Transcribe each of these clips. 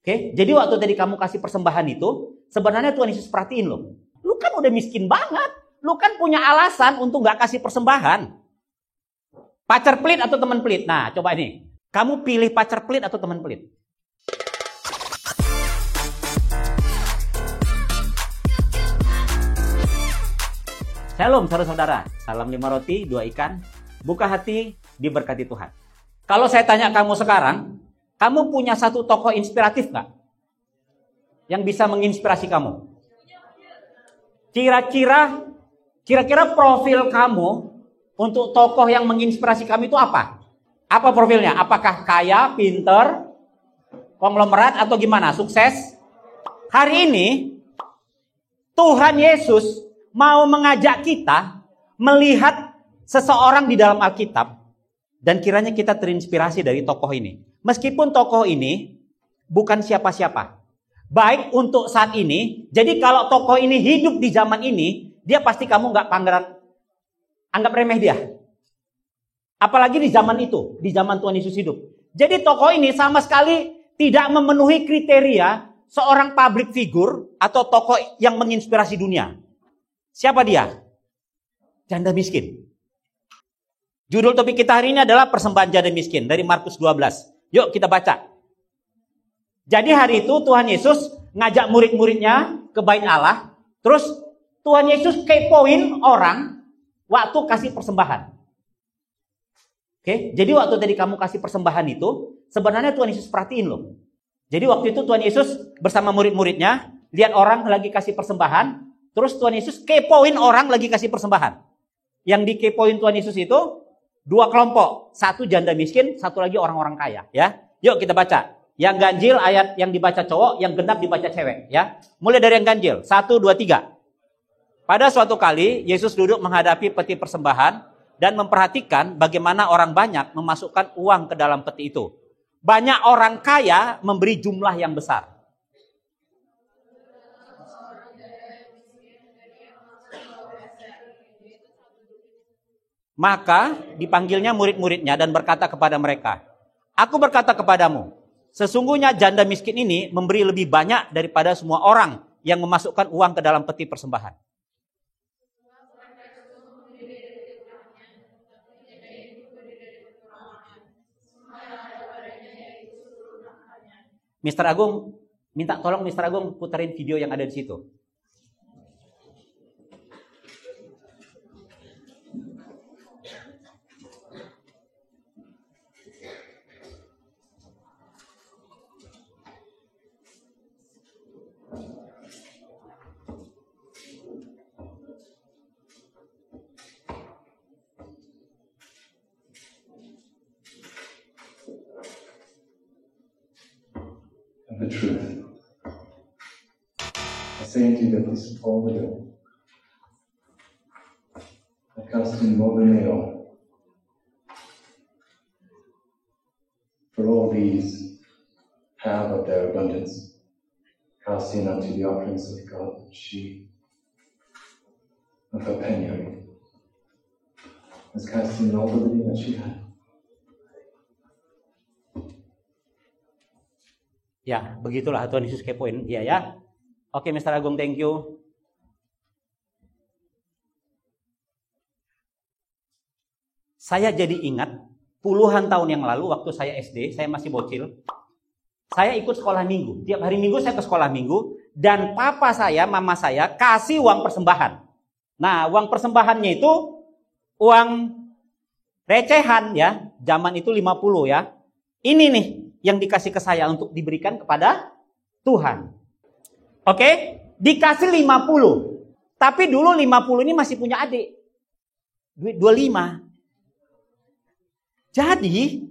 Oke, jadi waktu tadi kamu kasih persembahan itu, sebenarnya Tuhan Yesus perhatiin loh. Lu kan udah miskin banget. Lu kan punya alasan untuk nggak kasih persembahan. Pacar pelit atau teman pelit? Nah, coba ini. Kamu pilih pacar pelit atau teman pelit? Shalom saudara-saudara. Salam 5 roti, 2 ikan. Buka hati, diberkati Tuhan. Kalau saya tanya kamu sekarang, kamu punya satu tokoh inspiratif nggak? Yang bisa menginspirasi kamu? Kira-kira profil kamu untuk tokoh yang menginspirasi kamu itu apa? Apa profilnya? Apakah kaya, pinter, konglomerat, atau gimana? Sukses? Hari ini, Tuhan Yesus mau mengajak kita melihat seseorang di dalam Alkitab, dan kiranya kita terinspirasi dari tokoh ini. Meskipun tokoh ini bukan siapa-siapa. Baik untuk saat ini, jadi kalau tokoh ini hidup di zaman ini, dia pasti kamu nggak anggap remeh dia. Apalagi di zaman itu, di zaman Tuhan Yesus hidup. Jadi tokoh ini sama sekali tidak memenuhi kriteria seorang public figure atau tokoh yang menginspirasi dunia. Siapa dia? Janda miskin. Judul topik kita hari ini adalah persembahan janda miskin dari Markus 12. Yuk kita baca. Jadi hari itu Tuhan Yesus ngajak murid-muridnya ke bait Allah. Terus Tuhan Yesus kepoin orang waktu kasih persembahan. Oke, jadi waktu tadi kamu kasih persembahan itu, sebenarnya Tuhan Yesus perhatiin loh. Jadi waktu itu Tuhan Yesus bersama murid-muridnya, lihat orang lagi kasih persembahan, terus Tuhan Yesus kepoin orang lagi kasih persembahan. Yang dikepoin Tuhan Yesus itu dua kelompok, satu janda miskin, satu lagi orang-orang kaya. Ya, yuk kita baca. Yang ganjil ayat yang dibaca cowok, yang genap dibaca cewek. Ya, mulai dari yang ganjil. 1, 2, 3. Pada suatu kali Yesus duduk menghadapi peti persembahan dan memperhatikan bagaimana orang banyak memasukkan uang ke dalam peti itu. Banyak orang kaya memberi jumlah yang besar. Maka dipanggilnya murid-muridnya dan berkata kepada mereka, "Aku berkata kepadamu, sesungguhnya janda miskin ini memberi lebih banyak daripada semua orang yang memasukkan uang ke dalam peti persembahan." Mr. Agung, minta tolong Mr. Agung puterin video yang ada di situ. The truth. I say unto you that this all widow, I cast in more than they all. For all these have of their abundance cast in unto the offerings of God, but she of her penury has cast in all the living that she had. Ya, begitulah Tuhan Yesus kepoin. Iya ya. Oke, Mr. Agung, thank you. Saya jadi ingat puluhan tahun yang lalu waktu saya SD, saya masih bocil. Saya ikut sekolah minggu. Tiap hari minggu saya ke sekolah minggu dan papa saya, mama saya kasih uang persembahan. Nah, uang persembahannya itu uang recehan ya. Zaman itu 50 ya. Ini nih yang dikasih ke saya untuk diberikan kepada Tuhan. Oke, dikasih 50. Tapi dulu 50 ini masih punya adik. Duit 25. Jadi,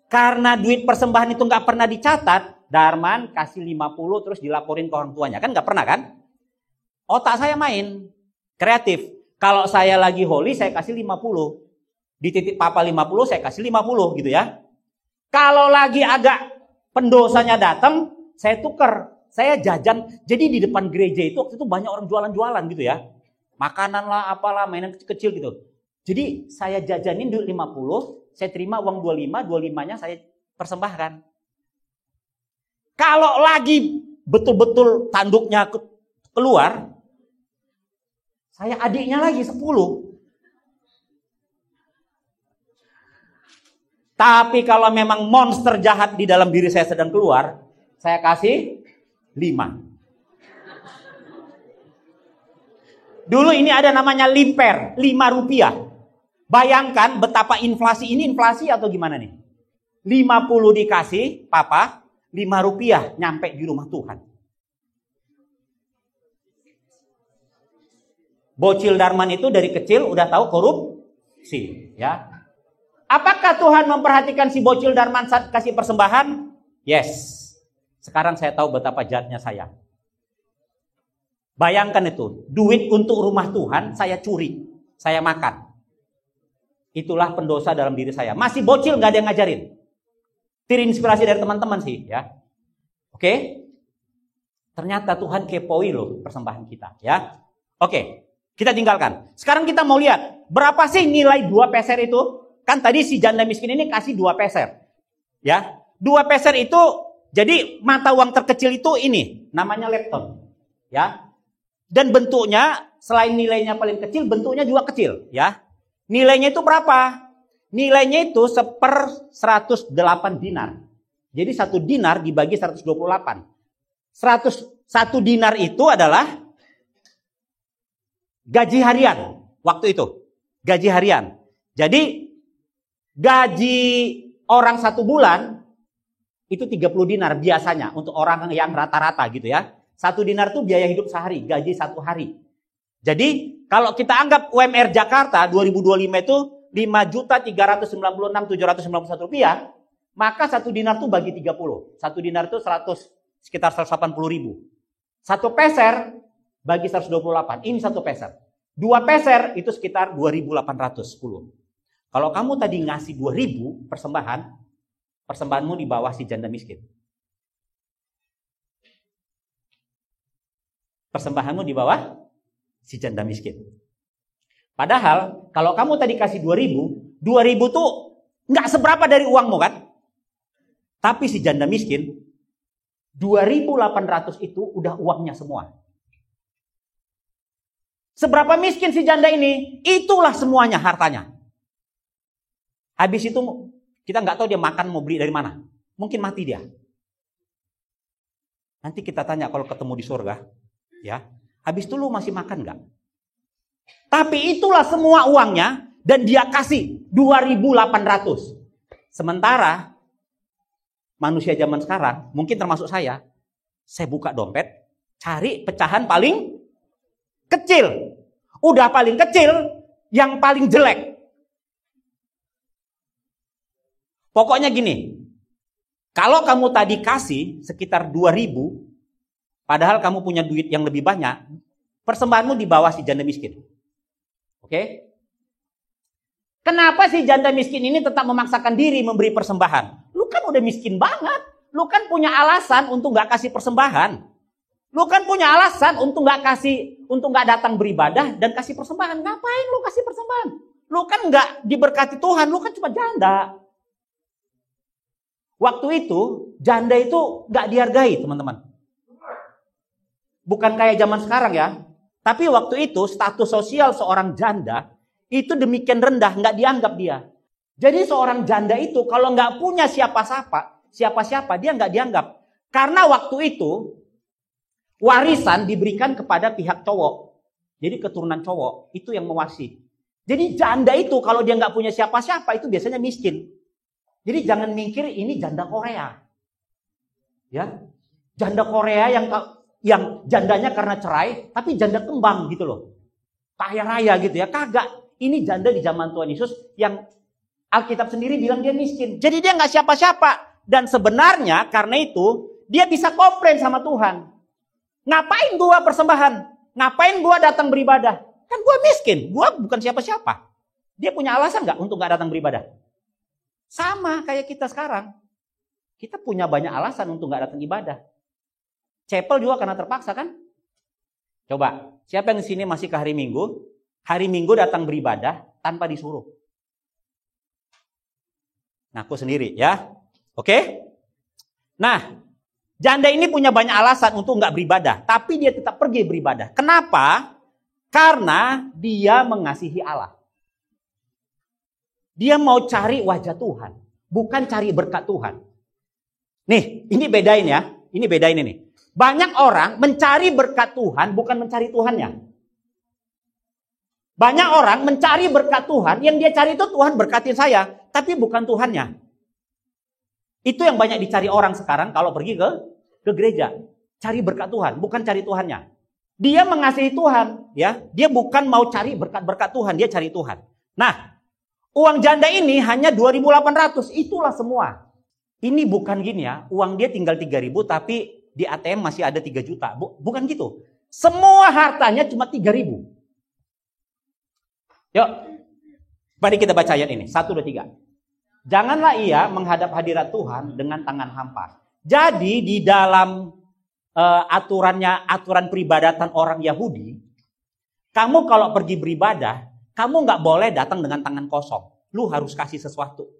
karena duit persembahan itu nggak pernah dicatat, Darman kasih 50 terus dilaporin ke orang tuanya. Kan nggak pernah kan? Otak saya main. Kreatif. Kalau saya lagi holy, saya kasih 50. Di titik papa 50, saya kasih 50 gitu ya. Kalau lagi agak pendosanya datang, saya tuker, saya jajan. Jadi di depan gereja itu waktu itu banyak orang jualan-jualan gitu ya. Makanan lah, apalah, mainan kecil-kecil gitu. Jadi saya jajanin duit 50, saya terima uang 25, 25-nya saya persembahkan. Kalau lagi betul-betul tanduknya keluar, saya adiknya lagi 10. Tapi kalau memang monster jahat di dalam diri saya sedang keluar, saya kasih 5. Dulu ini ada namanya limper, 5 rupiah. Bayangkan betapa inflasi ini, inflasi atau gimana nih? 50 dikasih, papa, 5 rupiah nyampe di rumah Tuhan. Bocil Darman itu dari kecil udah tahu korupsi, ya. Apakah Tuhan memperhatikan si Bocil Darman saat kasih persembahan? Yes. Sekarang saya tahu betapa jahatnya saya. Bayangkan itu, duit untuk rumah Tuhan saya curi, saya makan. Itulah pendosa dalam diri saya. Masih bocil nggak ada yang ngajarin. Terinspirasi dari teman-teman sih, ya. Oke? Ternyata Tuhan kepoi loh persembahan kita, ya. Oke, kita tinggalkan. Sekarang kita mau lihat berapa sih nilai 2 peser itu? Kan tadi si janda miskin ini kasih 2 peser, ya. 2 peser itu jadi mata uang terkecil itu ini namanya lepton, ya. Dan bentuknya selain nilainya paling kecil, bentuknya juga kecil, ya. Nilainya itu berapa? Nilainya itu 1/108 dinar. Jadi 1 dinar dibagi 128. 1 dinar itu adalah gaji harian waktu itu. Gaji harian. Jadi gaji orang 1 bulan itu 30 dinar biasanya untuk orang yang rata-rata gitu ya. 1 dinar itu biaya hidup sehari, gaji 1 hari. Jadi kalau kita anggap UMR Jakarta 2025 itu 5.396.791 rupiah, maka 1 dinar itu bagi 30. 1 dinar itu sekitar 180.000. 1 peser bagi 128, ini 1 peser. 2 peser itu sekitar 2.810. Kalau kamu tadi ngasih 2.000 persembahanmu di bawah si janda miskin. Persembahanmu di bawah si janda miskin. Padahal kalau kamu tadi kasih 2.000 tuh nggak seberapa dari uangmu kan? Tapi si janda miskin 2.800 itu udah uangnya semua. Seberapa miskin si janda ini? Itulah semuanya hartanya. Habis itu kita nggak tahu dia makan mau beli dari mana. Mungkin mati dia. Nanti kita tanya kalau ketemu di surga. Ya, habis itu lu masih makan nggak? Tapi itulah semua uangnya dan dia kasih 2.800. Sementara manusia zaman sekarang, mungkin termasuk saya buka dompet, cari pecahan paling kecil. Udah paling kecil, yang paling jelek. Pokoknya gini, kalau kamu tadi kasih sekitar 2.000, padahal kamu punya duit yang lebih banyak, persembahanmu di bawah si janda miskin. Oke? Kenapa si janda miskin ini tetap memaksakan diri memberi persembahan? Lu kan udah miskin banget. Lu kan punya alasan untuk gak kasih persembahan. Lu kan punya alasan untuk gak datang beribadah dan kasih persembahan. Ngapain lu kasih persembahan? Lu kan gak diberkati Tuhan, lu kan cuma janda. Waktu itu, janda itu gak dihargai, teman-teman. Bukan kayak zaman sekarang ya. Tapi waktu itu status sosial seorang janda itu demikian rendah, nggak dianggap dia. Jadi seorang janda itu kalau nggak punya siapa-siapa dia nggak dianggap. Karena waktu itu warisan diberikan kepada pihak cowok. Jadi keturunan cowok itu yang mewarisi. Jadi janda itu kalau dia nggak punya siapa-siapa itu biasanya miskin. Jadi jangan mikir ini janda Korea. Ya, janda Korea yang jandanya karena cerai, tapi janda kembang gitu loh. Kaya raya gitu ya. Kagak. Ini janda di zaman Tuhan Yesus yang Alkitab sendiri bilang dia miskin. Jadi dia nggak siapa-siapa. Dan sebenarnya karena itu, dia bisa komplain sama Tuhan. Ngapain gua persembahan? Ngapain gua datang beribadah? Kan gua miskin. Gua bukan siapa-siapa. Dia punya alasan nggak untuk nggak datang beribadah? Sama kayak kita sekarang. Kita punya banyak alasan untuk nggak datang ibadah. Chapel juga karena terpaksa kan? Coba, siapa yang di sini masih ke hari Minggu? Hari Minggu datang beribadah tanpa disuruh. Ngaku sendiri ya. Oke? Nah, Janda ini punya banyak alasan untuk nggak beribadah, tapi dia tetap pergi beribadah. Kenapa? Karena dia mengasihi Allah. Dia mau cari wajah Tuhan, bukan cari berkat Tuhan. Nih, ini bedain ya. Ini bedain ini. Banyak orang mencari berkat Tuhan, bukan mencari Tuhannya. Banyak orang mencari berkat Tuhan, yang dia cari itu Tuhan berkatin saya, tapi bukan Tuhannya. Itu yang banyak dicari orang sekarang kalau pergi ke gereja. Cari berkat Tuhan, bukan cari Tuhannya. Dia mengasihi Tuhan, ya. Dia bukan mau cari berkat-berkat Tuhan, dia cari Tuhan. Nah, uang janda ini hanya 2.800, itulah semua. Ini bukan gini ya, uang dia tinggal 3.000 tapi di ATM masih ada 3 juta. Bukan gitu. Semua hartanya cuma 3.000. Yuk, mari kita baca ayat ini. 1, 2, 3. Janganlah ia menghadap hadirat Tuhan dengan tangan hampa. Jadi di dalam aturan peribadatan orang Yahudi, kamu kalau pergi beribadah, kamu nggak boleh datang dengan tangan kosong. Lu harus kasih sesuatu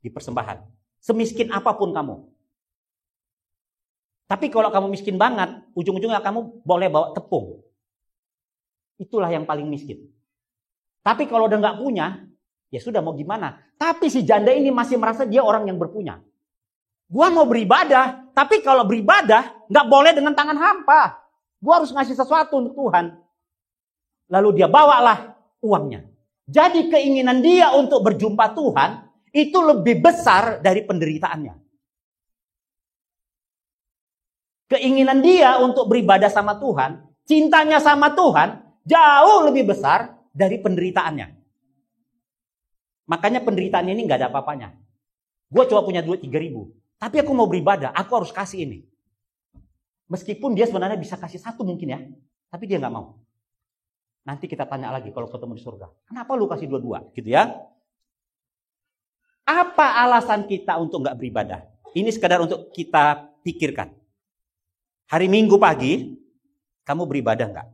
di persembahan. Semiskin apapun kamu. Tapi kalau kamu miskin banget, ujung-ujungnya kamu boleh bawa tepung. Itulah yang paling miskin. Tapi kalau udah nggak punya, ya sudah mau gimana. Tapi si janda ini masih merasa dia orang yang berpunya. Gua mau beribadah, tapi kalau beribadah nggak boleh dengan tangan hampa. Gua harus ngasih sesuatu untuk Tuhan. Lalu dia bawalah uangnya. Jadi keinginan dia untuk berjumpa Tuhan itu lebih besar dari penderitaannya. Keinginan dia untuk beribadah sama Tuhan, cintanya sama Tuhan jauh lebih besar dari penderitaannya. Makanya penderitaannya ini nggak ada apa-apanya. Gue cuma punya duit 3.000, tapi aku mau beribadah, aku harus kasih ini. Meskipun dia sebenarnya bisa kasih 1 mungkin ya, tapi dia nggak mau. Nanti kita tanya lagi kalau ketemu di surga. Kenapa lu kasih 2-2? Gitu ya. Apa alasan kita untuk nggak beribadah? Ini sekadar untuk kita pikirkan. Hari Minggu pagi, kamu beribadah nggak?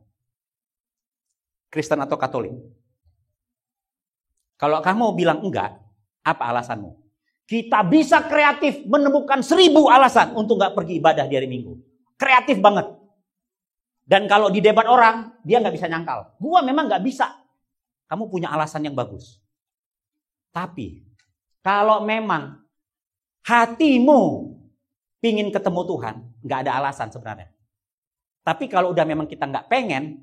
Kristen atau Katolik? Kalau kamu bilang enggak, apa alasanmu? Kita bisa kreatif menemukan 1000 alasan untuk nggak pergi ibadah di hari Minggu. Kreatif banget. Dan kalau di debat orang, dia nggak bisa nyangkal. Gua memang nggak bisa. Kamu punya alasan yang bagus. Tapi kalau memang hatimu pingin ketemu Tuhan, nggak ada alasan sebenarnya. Tapi kalau udah memang kita nggak pengen,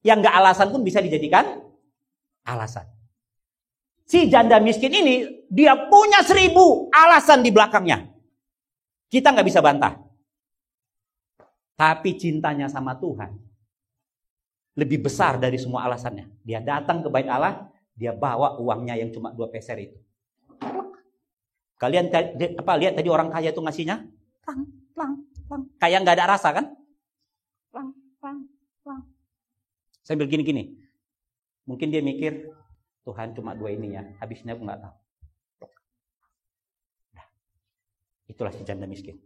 yang nggak alasan pun bisa dijadikan alasan. Si janda miskin ini, dia punya 1000 alasan di belakangnya. Kita nggak bisa bantah. Tapi cintanya sama Tuhan lebih besar dari semua alasannya. Dia datang ke bait Allah, dia bawa uangnya yang cuma 2 peser itu. Kalian lihat tadi orang kaya itu ngasihnya? Kayak nggak ada rasa kan? Sambil gini-gini. Mungkin dia mikir, Tuhan cuma 2 ini ya, habisnya aku nggak tahu. Itulah si janda miskin.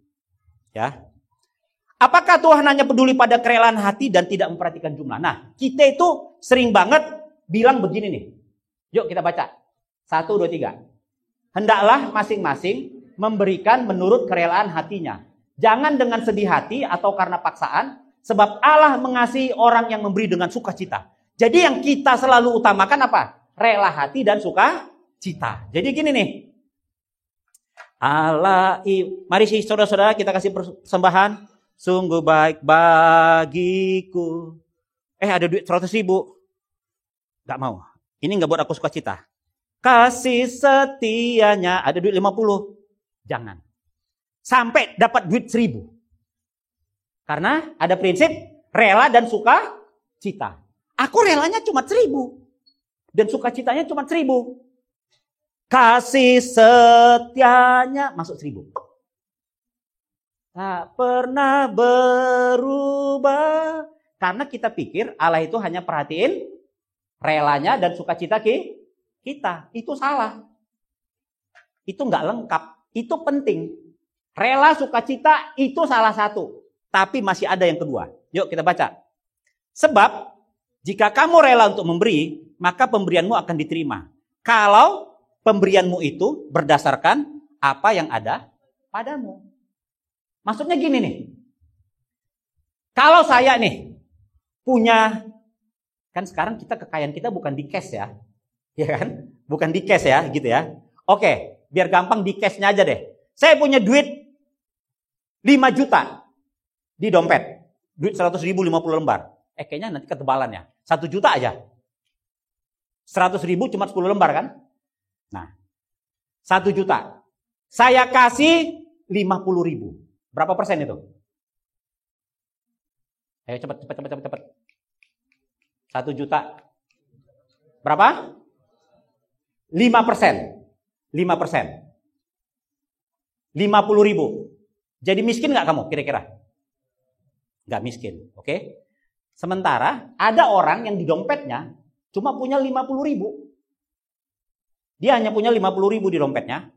Ya. Apakah Tuhan hanya peduli pada kerelaan hati dan tidak memperhatikan jumlah? Nah, kita itu sering banget bilang begini nih. Yuk kita baca. 1, 2, 3. Hendaklah masing-masing memberikan menurut kerelaan hatinya. Jangan dengan sedih hati atau karena paksaan, sebab Allah mengasihi orang yang memberi dengan sukacita. Jadi yang kita selalu utamakan apa? Rela hati dan sukacita. Jadi gini nih. Mari sih saudara-saudara kita kasih persembahan. Sungguh baik bagiku. Ada duit 100.000. Gak mau. Ini gak buat aku sukacita. Kasih setianya. Ada duit 50. Jangan. Sampai dapat duit 1.000. Karena ada prinsip rela dan sukacita. Aku relanya cuma 1.000. Dan sukacitanya cuma 1.000. Kasih setianya masuk 1.000. Tak pernah berubah. Karena kita pikir Allah itu hanya perhatiin relanya dan sukacita kita. Itu salah. Itu nggak lengkap. Itu penting. Rela sukacita itu salah satu. Tapi masih ada yang kedua. Yuk kita baca. Sebab jika kamu rela untuk memberi, maka pemberianmu akan diterima. Kalau pemberianmu itu berdasarkan apa yang ada padamu. Maksudnya gini nih. Kalau saya nih punya, kan sekarang kekayaan kita bukan di cash ya. Ya kan? Bukan di cash ya, gitu ya. Oke, biar gampang di cashnya aja deh. Saya punya duit 5 juta di dompet. Duit 100 ribu 50 lembar. Kayaknya nanti ketebalannya. 1 juta aja. 100 ribu cuma 10 lembar kan? Nah, 1 juta. Saya kasih 50 ribu. Berapa persen itu? Ayo cepat. 1 juta. Berapa? 5%. 5%. 50 ribu. Jadi miskin nggak kamu kira-kira? Nggak miskin. Oke? Sementara ada orang yang di dompetnya cuma punya 50 ribu. Dia hanya punya 50 ribu di dompetnya.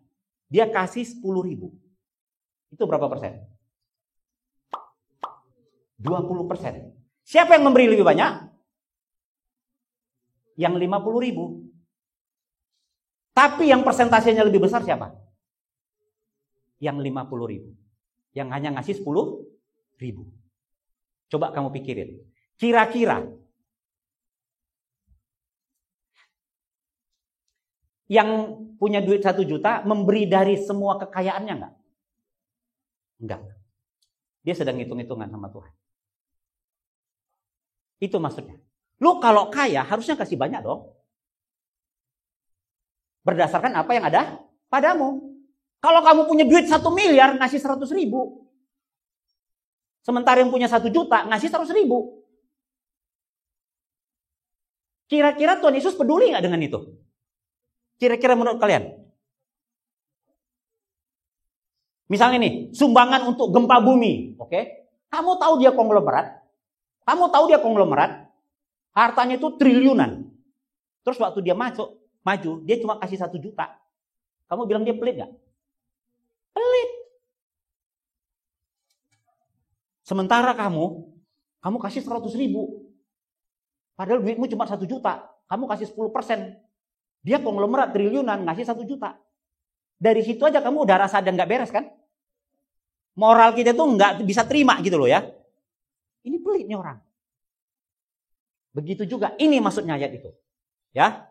Dia kasih 10 ribu. Itu berapa persen? 20%. Siapa yang memberi lebih banyak? Yang 50 ribu. Tapi yang persentasenya lebih besar siapa? Yang 50 ribu. Yang hanya ngasih 10 ribu. Coba kamu pikirin. Kira-kira yang punya duit 1 juta memberi dari semua kekayaannya enggak? Enggak. Dia sedang hitung-hitungan sama Tuhan. Itu maksudnya. Lu kalau kaya harusnya kasih banyak dong. Berdasarkan apa yang ada padamu. Kalau kamu punya duit 1 miliar ngasih 100 ribu. Sementara yang punya 1 juta ngasih 100 ribu. Kira-kira Tuhan Yesus peduli nggak dengan itu? Kira-kira menurut kalian? Misalnya nih, sumbangan untuk gempa bumi, oke? Kamu tahu dia konglomerat? Hartanya itu triliunan. Terus waktu dia maju, dia cuma kasih 1 juta. Kamu bilang dia pelit nggak? Pelit. Sementara kamu kasih 100 ribu. Padahal duitmu cuma 1 juta. Kamu kasih 10%. Dia konglomerat triliunan, ngasih 1 juta. Dari situ aja kamu udah rasa ada nggak beres kan? Moral kita tuh nggak bisa terima gitu loh ya. Ini pelit nih orang. Begitu juga. Ini maksudnya ayat itu. Ya.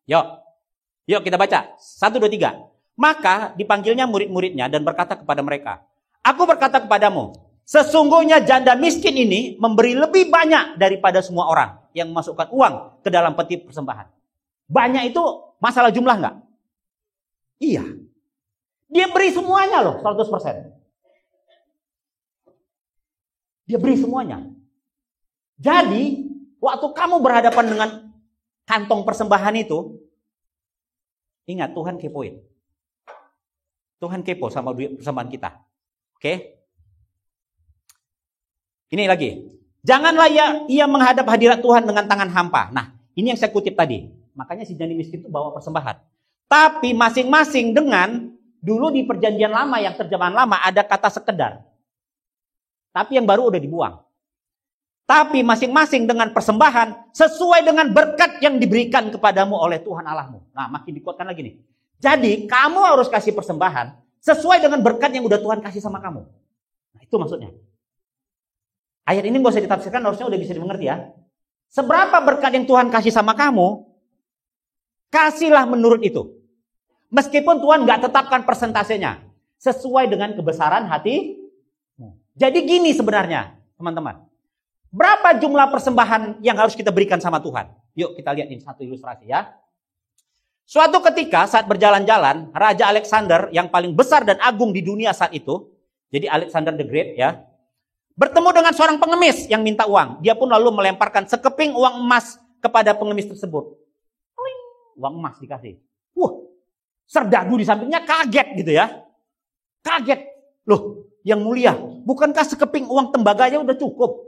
Yuk kita baca. 1, 2, 3. Maka dipanggilnya murid-muridnya dan berkata kepada mereka, Aku berkata kepadamu, sesungguhnya janda miskin ini memberi lebih banyak daripada semua orang yang memasukkan uang ke dalam peti persembahan. Banyak itu masalah jumlah nggak? Iya. Dia beri semuanya loh, 100%. Dia beri semuanya. Jadi, waktu kamu berhadapan dengan kantong persembahan itu, ingat Tuhan kepoin. Tuhan kepo sama duit persembahan kita. Oke? Ini lagi. Janganlah ia menghadap hadirat Tuhan dengan tangan hampa. Nah, ini yang saya kutip tadi. Makanya si janda miskin itu bawa persembahan. Tapi masing-masing dengan, dulu di perjanjian lama, yang terjemahan lama ada kata sekedar. Tapi yang baru udah dibuang. Tapi masing-masing dengan persembahan sesuai dengan berkat yang diberikan kepadamu oleh Tuhan Allahmu. Nah, makin dikuatkan lagi nih. Jadi, kamu harus kasih persembahan sesuai dengan berkat yang udah Tuhan kasih sama kamu. Nah, itu maksudnya. Ayat ini gak usah ditafsirkan, harusnya udah bisa dimengerti ya. Seberapa berkat yang Tuhan kasih sama kamu, kasihlah menurut itu. Meskipun Tuhan gak tetapkan persentasenya. Sesuai dengan kebesaran hati. Jadi gini sebenarnya, teman-teman. Berapa jumlah persembahan yang harus kita berikan sama Tuhan? Yuk kita lihat ini satu ilustrasi ya. Suatu ketika saat berjalan-jalan, Raja Alexander yang paling besar dan agung di dunia saat itu, jadi Alexander the Great ya, bertemu dengan seorang pengemis yang minta uang. Dia pun lalu melemparkan sekeping uang emas kepada pengemis tersebut. Uang emas dikasih. Serdadu di sampingnya kaget gitu ya. Kaget. Loh, yang mulia, bukankah sekeping uang tembaganya udah cukup?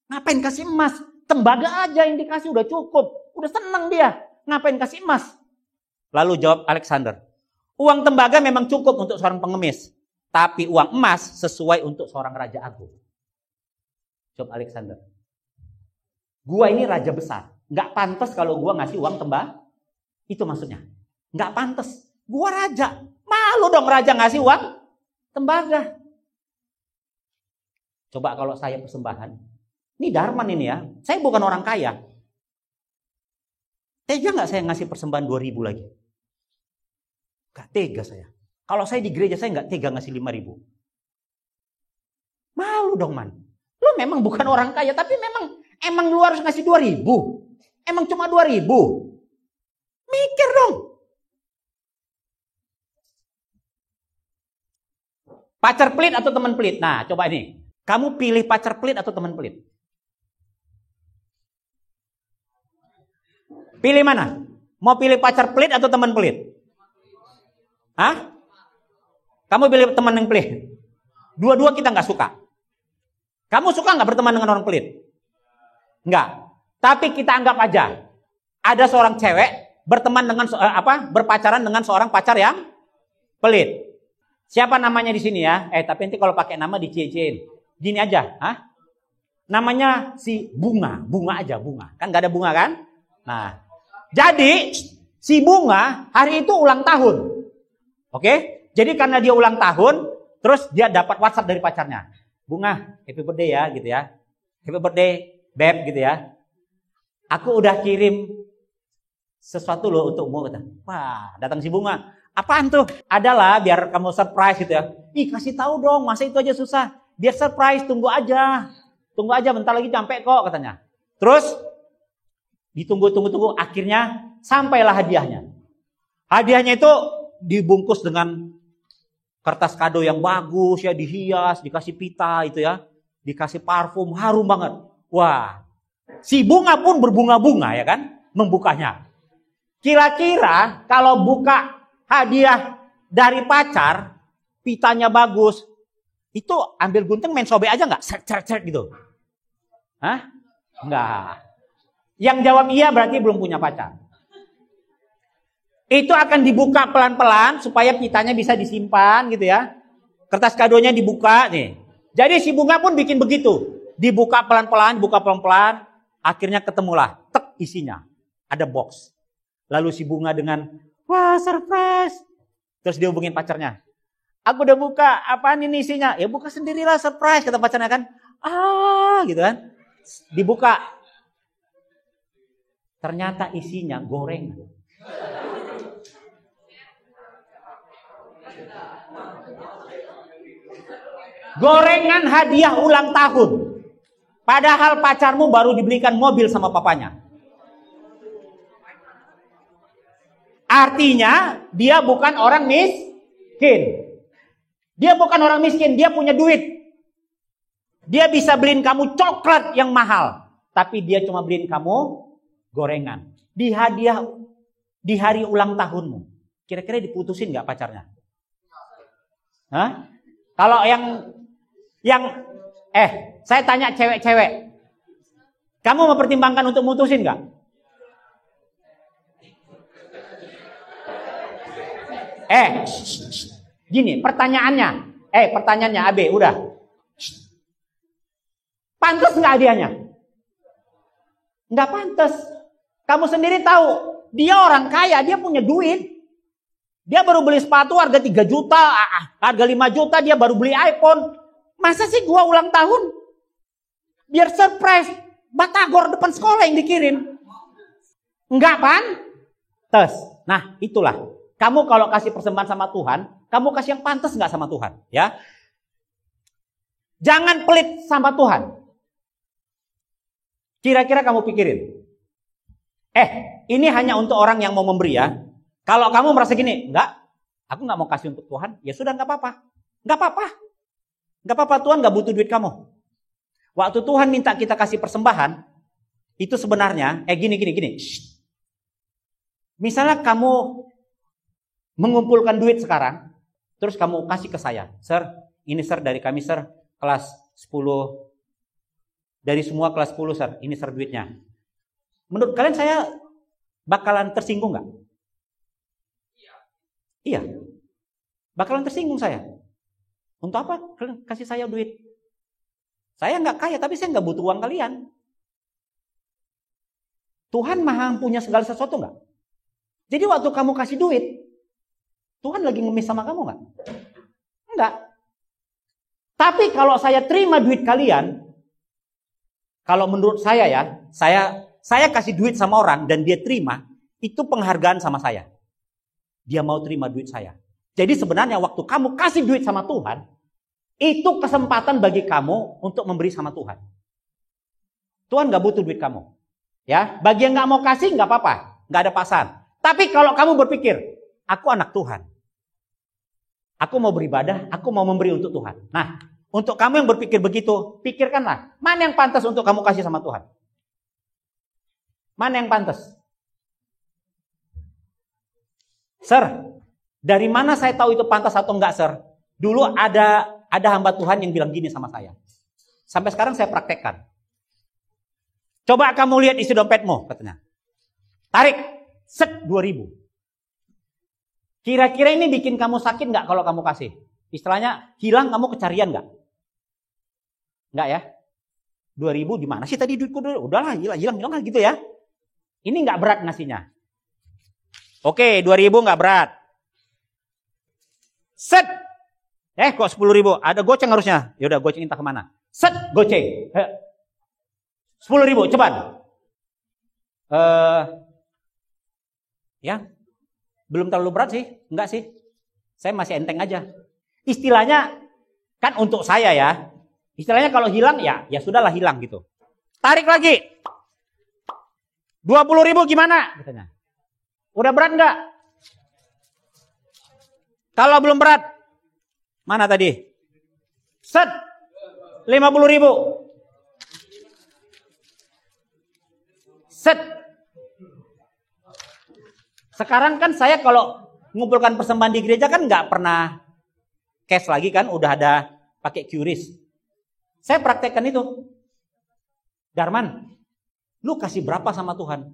Ngapain kasih emas? Tembaga aja yang dikasih udah cukup. Udah senang dia. Ngapain kasih emas? Lalu jawab Alexander, uang tembaga memang cukup untuk seorang pengemis. Tapi uang emas sesuai untuk seorang raja agung. Jawab Alexander, gua ini raja besar. Nggak pantas kalau gua ngasih uang tembaga. Itu maksudnya. Nggak pantas. Gua raja. Malu dong raja ngasih uang tembaga. Coba kalau saya persembahan. Ini Darman ini ya. Saya bukan orang kaya. Tega nggak saya ngasih persembahan 2.000 lagi? Gak tega saya. Kalau saya di gereja saya nggak tega ngasih 5.000. Malu dong man. Lu memang bukan orang kaya, tapi emang lu harus ngasih 2.000. Emang cuma 2.000. Mikir dong. Pacar pelit atau teman pelit? Nah, coba ini. Kamu pilih pacar pelit atau teman pelit? Pilih mana? Mau pilih pacar pelit atau teman pelit? Hah? Kamu pilih teman yang pelit? Dua-dua kita nggak suka. Kamu suka nggak berteman dengan orang pelit? Nggak. Tapi kita anggap aja ada seorang cewek berteman dengan berpacaran dengan seorang pacar yang pelit. Siapa namanya di sini ya? Tapi nanti kalau pakai nama dicie-ciein. Gini aja, namanya si Bunga, Bunga aja, Bunga. Kan nggak ada Bunga kan? Nah, jadi si Bunga hari itu ulang tahun. Oke? Jadi karena dia ulang tahun, terus dia dapat WhatsApp dari pacarnya. Bunga, happy birthday ya, gitu ya. Happy birthday, Beb, gitu ya. Aku udah kirim sesuatu loh untukmu, kata. Wah, datang si Bunga. Apaan tuh? Adalah biar kamu surprise gitu ya. Ih, kasih tahu dong, masa itu aja susah. Biar surprise, tunggu aja. Tunggu aja, bentar lagi sampai kok, katanya. Terus ditunggu, akhirnya sampailah hadiahnya. Hadiahnya itu dibungkus dengan kertas kado yang bagus ya, dihias, dikasih pita itu ya, dikasih parfum, harum banget. Wah, si Bunga pun berbunga-bunga ya kan, membukanya. Kira-kira kalau buka hadiah dari pacar, pitanya bagus, itu ambil gunting main sobek aja nggak? Seret gitu. Hah? Enggak. Yang jawab iya berarti belum punya pacar. Itu akan dibuka pelan-pelan supaya pitanya bisa disimpan gitu ya. Kertas kadonya dibuka nih. Jadi si Bunga pun bikin begitu. Dibuka pelan-pelan, akhirnya ketemulah tek isinya. Ada box. Lalu si Bunga dengan wah surprise. Terus dia hubungin pacarnya. Aku udah buka, apaan ini isinya? Ya buka sendirilah, surprise, kata pacarnya kan. Gitu kan. Dibuka. Ternyata isinya gorengan. Gorengan hadiah ulang tahun. Padahal pacarmu baru dibelikan mobil sama papanya. Artinya dia bukan orang miskin. Dia bukan orang miskin, dia punya duit. Dia bisa beliin kamu coklat yang mahal. Tapi dia cuma beliin kamu gorengan. Di hadiah, di hari ulang tahunmu. Kira-kira diputusin gak pacarnya? Hah? Kalau saya tanya cewek-cewek. Kamu mempertimbangkan untuk mutusin gak? Gini, pertanyaannya Abe, udah. Pantas nggak hadiahnya? Nggak pantas. Kamu sendiri tahu, dia orang kaya, dia punya duit. Dia baru beli sepatu harga 3 juta, harga 5 juta dia baru beli iPhone. Masa sih gua ulang tahun? Biar surprise, batagor depan sekolah yang dikirim. Nggak pantas. Nah, itulah. Kamu kalau kasih persembahan sama Tuhan, kamu kasih yang pantas nggak sama Tuhan, ya? Jangan pelit sama Tuhan. Kira-kira kamu pikirin. Ini hanya untuk orang yang mau memberi ya. Kalau kamu merasa gini, enggak, aku nggak mau kasih untuk Tuhan, ya sudah nggak apa-apa, nggak apa-apa. Tuhan nggak butuh duit kamu. Waktu Tuhan minta kita kasih persembahan, itu sebenarnya, gini. Misalnya kamu mengumpulkan duit sekarang, terus kamu kasih ke saya. Sir, ini sir dari kami sir, kelas 10. Dari semua kelas 10 sir, ini sir duitnya. Menurut kalian saya bakalan tersinggung gak? Iya. Bakalan tersinggung saya. Untuk apa kalian kasih saya duit? Saya gak kaya, tapi saya gak butuh uang kalian. Tuhan maha punya segala sesuatu gak? Jadi waktu kamu kasih duit, Tuhan lagi ngemis sama kamu nggak? Enggak. Tapi kalau saya terima duit kalian, kalau menurut saya ya, saya kasih duit sama orang dan dia terima, itu penghargaan sama saya. Dia mau terima duit saya. Jadi sebenarnya waktu kamu kasih duit sama Tuhan, itu kesempatan bagi kamu untuk memberi sama Tuhan. Tuhan gak butuh duit kamu. Ya, bagi yang gak mau kasih gak apa-apa, gak ada paksaan. Tapi kalau kamu berpikir, aku anak Tuhan, aku mau beribadah, aku mau memberi untuk Tuhan. Nah, untuk kamu yang berpikir begitu, pikirkanlah, mana yang pantas untuk kamu kasih sama Tuhan? Mana yang pantas? Sir, dari mana saya tahu itu pantas atau enggak, sir? Dulu ada hamba Tuhan yang bilang gini sama saya. Sampai sekarang saya praktekkan. Coba kamu lihat isi dompetmu, katanya. Tarik, set 2.000. Kira-kira ini bikin kamu sakit enggak kalau kamu kasih? Istilahnya, hilang kamu kecarian enggak? Enggak ya? 2.000 di mana sih tadi duitku? Udahlah, hilang lah gitu ya. Ini enggak berat ngasihnya. Oke, 2.000 enggak berat. Set. Kok 10.000? Ada goceng harusnya. Yaudah, goceng entah kemana. Set, goceng. 10.000, cepat. Ya, belum terlalu berat sih. Enggak sih. Saya masih enteng aja. Istilahnya, kan untuk saya ya. Istilahnya kalau hilang, ya sudahlah hilang gitu. Tarik lagi. 20.000 gimana? Katanya. Udah berat enggak? Kalau belum berat, mana tadi? Set, 50.000. Set. Sekarang kan saya kalau mengumpulkan persembahan di gereja kan nggak pernah cash lagi kan, udah ada pakai QRIS. Saya praktekkan itu. Darman, lu kasih berapa sama Tuhan?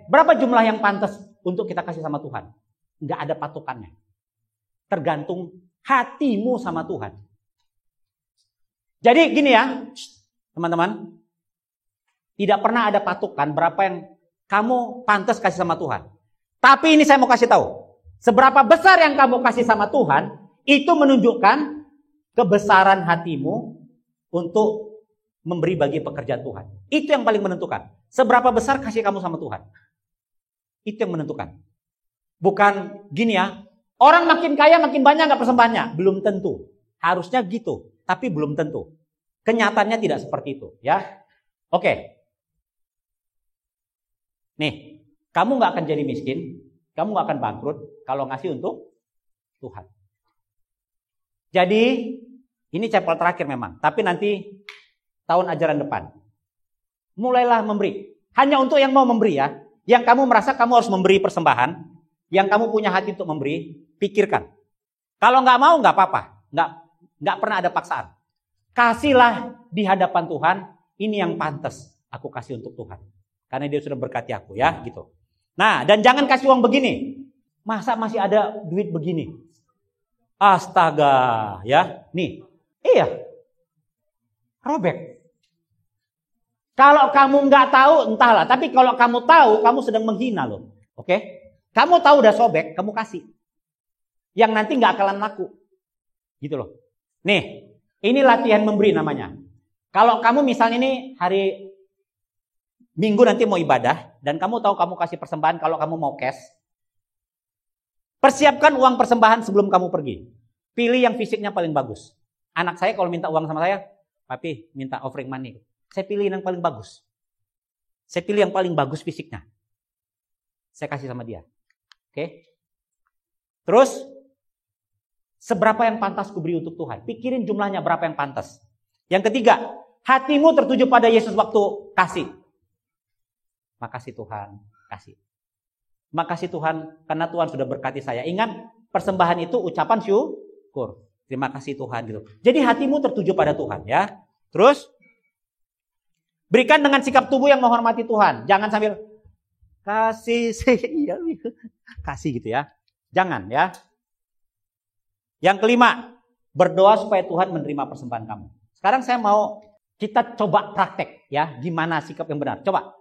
Berapa jumlah yang pantas untuk kita kasih sama Tuhan? Nggak ada patokannya. Tergantung hatimu sama Tuhan. Jadi gini ya, teman-teman. Tidak pernah ada patokan berapa yang kamu pantas kasih sama Tuhan. Tapi ini saya mau kasih tahu. Seberapa besar yang kamu kasih sama Tuhan, itu menunjukkan kebesaran hatimu untuk memberi bagi pekerjaan Tuhan. Itu yang paling menentukan. Seberapa besar kasih kamu sama Tuhan. Itu yang menentukan. Bukan gini ya, orang makin kaya makin banyak nggak persembahannya? Belum tentu. Harusnya gitu, tapi belum tentu. Kenyataannya tidak seperti itu, ya. Oke. Nih, kamu nggak akan jadi miskin, kamu nggak akan bangkrut kalau ngasih untuk Tuhan. Jadi, ini chapel terakhir memang, tapi nanti tahun ajaran depan. Mulailah memberi. Hanya untuk yang mau memberi ya. Yang kamu merasa kamu harus memberi persembahan, yang kamu punya hati untuk memberi, pikirkan. Kalau nggak mau nggak apa-apa, nggak pernah ada paksaan. Kasihlah di hadapan Tuhan, ini yang pantas aku kasih untuk Tuhan. Karena dia sudah berkati aku ya, gitu. Nah, dan jangan kasih uang begini. Masa masih ada duit begini? Astaga, ya. Nih, iya. Robek. Kalau kamu nggak tahu, entahlah. Tapi kalau kamu tahu, kamu sedang menghina loh. Oke? Kamu tahu udah sobek, kamu kasih. Yang nanti nggak akan laku. Gitu loh. Nih, ini latihan memberi namanya. Kalau kamu misalnya ini hari Minggu nanti mau ibadah, dan kamu tahu kamu kasih persembahan kalau kamu mau cash. Persiapkan uang persembahan sebelum kamu pergi. Pilih yang fisiknya paling bagus. Anak saya kalau minta uang sama saya, papi minta offering money. Saya pilih yang paling bagus. Saya pilih yang paling bagus fisiknya. Saya kasih sama dia. Oke? Terus, seberapa yang pantas kuberi untuk Tuhan? Pikirin jumlahnya berapa yang pantas. Yang ketiga, hatimu tertuju pada Yesus waktu kasih. Makasih Tuhan, kasih. Makasih Tuhan, karena Tuhan sudah berkati saya. Ingat, persembahan itu ucapan syukur. Terima kasih Tuhan gitu. Jadi hatimu tertuju pada Tuhan ya. Terus, berikan dengan sikap tubuh yang menghormati Tuhan. Jangan sambil kasih, kasih gitu ya. Jangan ya. Yang kelima, berdoa supaya Tuhan menerima persembahan kamu. Sekarang saya mau kita coba praktek ya, gimana sikap yang benar. Coba.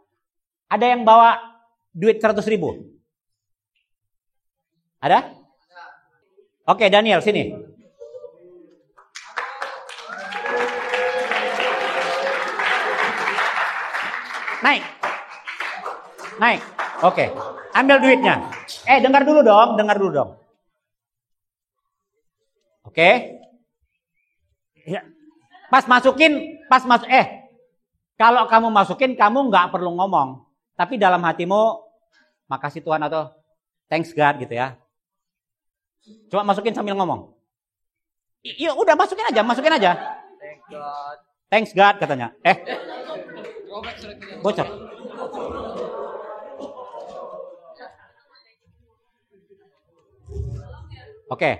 Ada yang bawa duit 100.000? Ada? Oke, Daniel sini. Naik. Naik. Oke. Ambil duitnya. Dengar dulu dong. Oke. Ya. Pas masuk. Kalau kamu masukin, kamu nggak perlu ngomong. Tapi dalam hatimu, makasih Tuhan atau thanks God gitu ya. Coba masukin sambil ngomong. Iya, udah masukin aja. Thanks God katanya. Bocor. Oke.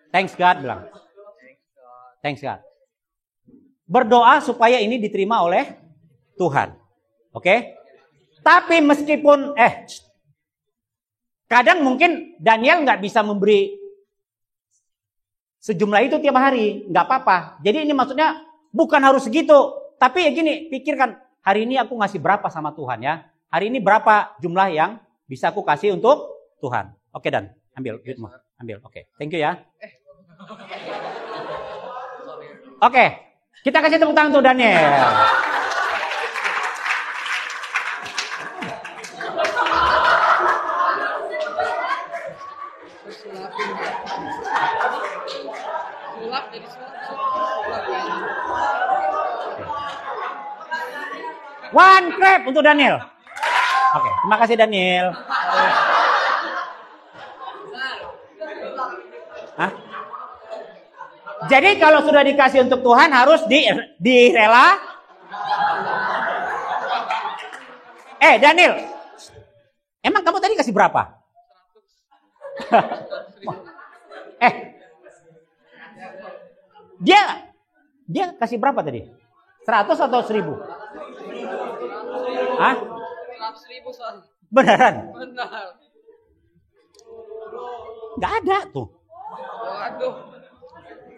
Thanks God bilang. Thanks God. Berdoa supaya ini diterima oleh Tuhan. Oke? Tapi meskipun kadang mungkin Daniel nggak bisa memberi sejumlah itu tiap hari, nggak apa-apa. Jadi ini maksudnya bukan harus segitu, tapi ya gini, pikirkan hari ini aku ngasih berapa sama Tuhan ya? Hari ini berapa jumlah yang bisa aku kasih untuk Tuhan? Oke Dan, ambil duitmu, ambil. Oke, thank you ya. Oke, kita kasih tepuk tangan untuk Daniel. One clap untuk Daniel. Oke, terima kasih Daniel. Hah? Jadi kalau sudah dikasih untuk Tuhan harus direla. Daniel, emang kamu tadi kasih berapa? Dia kasih berapa tadi? 100 atau 1000? Hah? 100.000 soal. Beneran? Benar. Gak ada tuh. Waduh.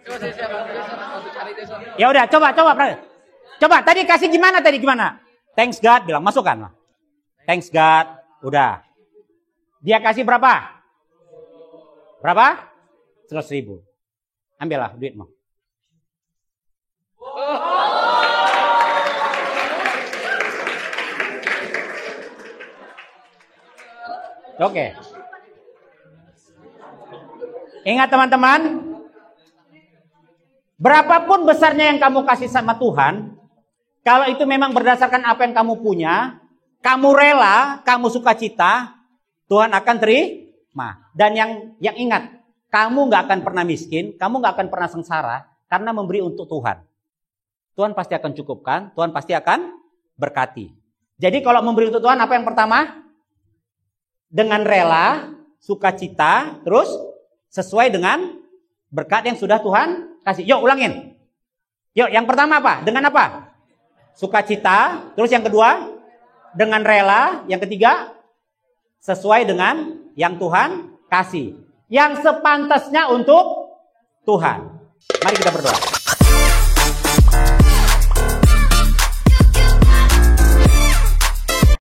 Coba saya siapa? Aku cari deh soal. Ya udah, coba. Tadi kasih gimana? Thanks God bilang, masukkan. Thanks God. Udah. Dia kasih berapa? Berapa? 100.000. Ambillah duitmu. Oke. Ingat teman-teman, berapapun besarnya yang kamu kasih sama Tuhan, kalau itu memang berdasarkan apa yang kamu punya, kamu rela, kamu sukacita, Tuhan akan terima. Dan yang ingat, kamu nggak akan pernah miskin, kamu nggak akan pernah sengsara karena memberi untuk Tuhan. Tuhan pasti akan cukupkan, Tuhan pasti akan berkati. Jadi kalau memberi untuk Tuhan, apa yang pertama? Dengan rela, sukacita, terus sesuai dengan berkat yang sudah Tuhan kasih. Yuk ulangin. Yuk yang pertama apa? Dengan apa? Sukacita. Terus yang kedua? Dengan rela. Yang ketiga? Sesuai dengan yang Tuhan kasih. Yang sepantasnya untuk Tuhan. Mari kita berdoa.